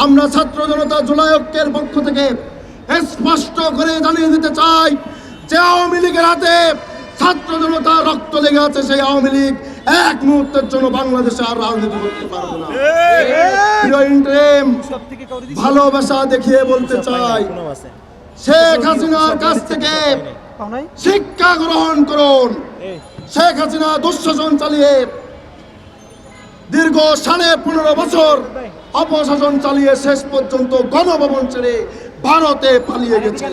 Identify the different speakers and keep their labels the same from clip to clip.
Speaker 1: আমরা ছাত্র জনতা জুলাই ঐক্যের পক্ষ থেকে স্পষ্ট করে জানিয়ে দিতে চাই যে আওয়ামী লীগের হাতে ছাত্র জনতা রক্ত লেগে আছে। সেই আওয়ামী লীগ এক মুহূর্তের জন্য বাংলাদেশে আর রাজনীতি করতে পারবে না। ভালোবাসা দেখিয়ে বলতে চাই, শেখ হাসিনার কাছ থেকে শিক্ষা গ্রহণ করুন। শেখ হাসিনা দুঃশাসন চালিয়ে দীর্ঘ 15.5 বছর অপশাসন চালিয়ে শেষ পর্যন্ত গণভবন ছেড়ে ভারতে পালিয়ে গেছে।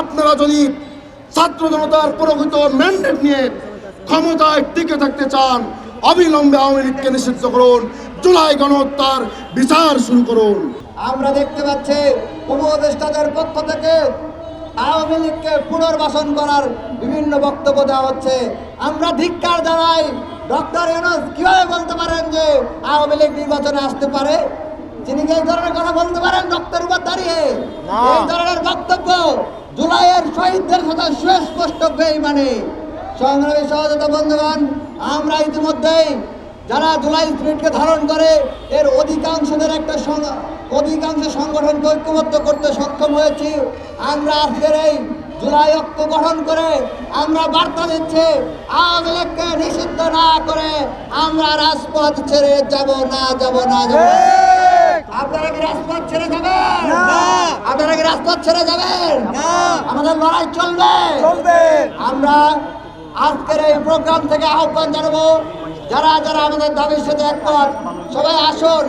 Speaker 1: আপনারা যদি ছাত্র জনতার প্রকৃত ম্যান্ডেট নিয়ে ক্ষমতায় টিকে থাকতে চান, অবিলম্বে আওয়ামী লীগকে নিষিদ্ধ করুন, জুলাই গণহত্যার বিচার শুরু করুন।
Speaker 2: আমরা দেখতে পাচ্ছি উপদেষ্টাদের পক্ষ থেকে আওয়ামী লীগকে পুনর্বাসন করার বিভিন্ন বক্তব্য দেওয়া হচ্ছে। আমরা ধিক্কার জানাই। ডক্টর ইউনূস কিভাবে বলতে পারেন যে আওয়ামী লীগ নির্বাচনে আসতে পারে? যিনি এই ধরনের কথা বলতে পারেন ডক্টর উপর দাঁড়িয়ে? এই ধরনের বক্তব্য জুলাইয়ের শহীদদের সাথে সুস্পষ্ট বেঈমানি। সংগ্রামী সহযোগিতা বন্ধুগণ, আমরা ইতিমধ্যেই যারা জুলাই স্পিরিটকে ধারণ করে এর অধিকাংশ সংগঠনকে ঐক্যবদ্ধ করতে সক্ষম হয়েছি। আমরা আজকের এই জুলাই ঐক্য গঠন করে আমরা বার্তা দিচ্ছি, আওয়ামী লীগকে নিষিদ্ধ না করে আমরা রাজপথ ছেড়ে যাব না। আপনারা কি রাজপথ ছেড়ে যাবেন? আপনারা কি রাজপথ ছেড়ে যাবেন? আমাদের লড়াই চলবে। আমরা আজকের এই প্রোগ্রাম থেকে আহ্বান জানাবো, যারা যারা আমাদের দাবির সাথে একমত সবাই আসুন।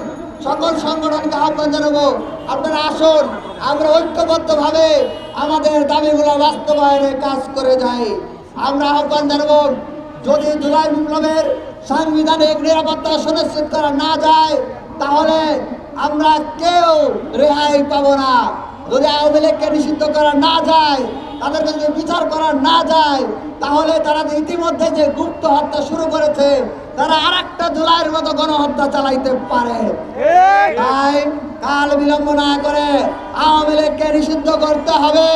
Speaker 2: সকল সংগঠনকে আহ্বান জানাবো, আপনারা আসুন, আমরা ঐক্যবদ্ধভাবে আমাদের দাবিগুলো বাস্তবায়নে কাজ করে যাই। আমরা আহ্বান জানাবো, যদি জুলাই বিপ্লবের সাংবিধানিক নিরাপত্তা সুনিশ্চিত করা না যায় তাহলে আমরা কেউ রেহাই পাবো না। যদি আওয়ামী লীগকে নিষিদ্ধ করা না যায়, তাদেরকে যদি বিচার করা না যায়, তাহলে তারা ইতিমধ্যে যে গুপ্ত হত্যা শুরু করেছে তারা আরেকটা জুলাইয়ের মতো গণহত্যা চালাইতে পারে। তাই কাল বিলম্ব না করে আওয়ামী লীগকে নিষিদ্ধ করতে হবে।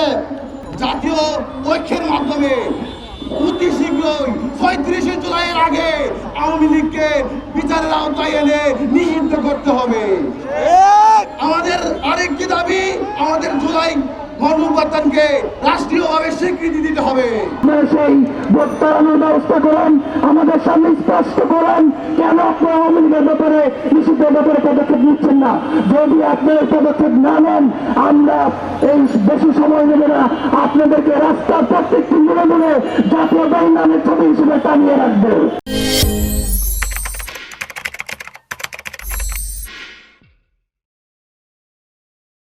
Speaker 1: জাতীয় ঐক্যের মাধ্যমে অতি শীঘ্রই 35 জুলাইয়ের আগে আওয়ামী লীগকে বিচারের আওতায় এনে নিষিদ্ধ করতে হবে। আমাদের আরেকটি দাবি, আমাদের জুলাই গণঅভ্যুত্থানকে রাষ্ট্রীয়ভাবে স্বীকৃতি দিতে হবে।
Speaker 3: সেই ভোট করানোর ব্যবস্থা করেন, আমাদের সামনে স্পষ্ট করেন কেন আপনি আওয়ামী লীগের ব্যাপারে নিষিদ্ধের ব্যাপারে পদক্ষেপ নিচ্ছেন না। যদি আপনার পদক্ষেপ না নেন, আমরা এই বেশি সময় নেব না, আপনাদেরকে রাস্তার প্রত্যেকটি মনে জাতীয় নামের ছবি হিসেবে টানিয়ে রাখবো।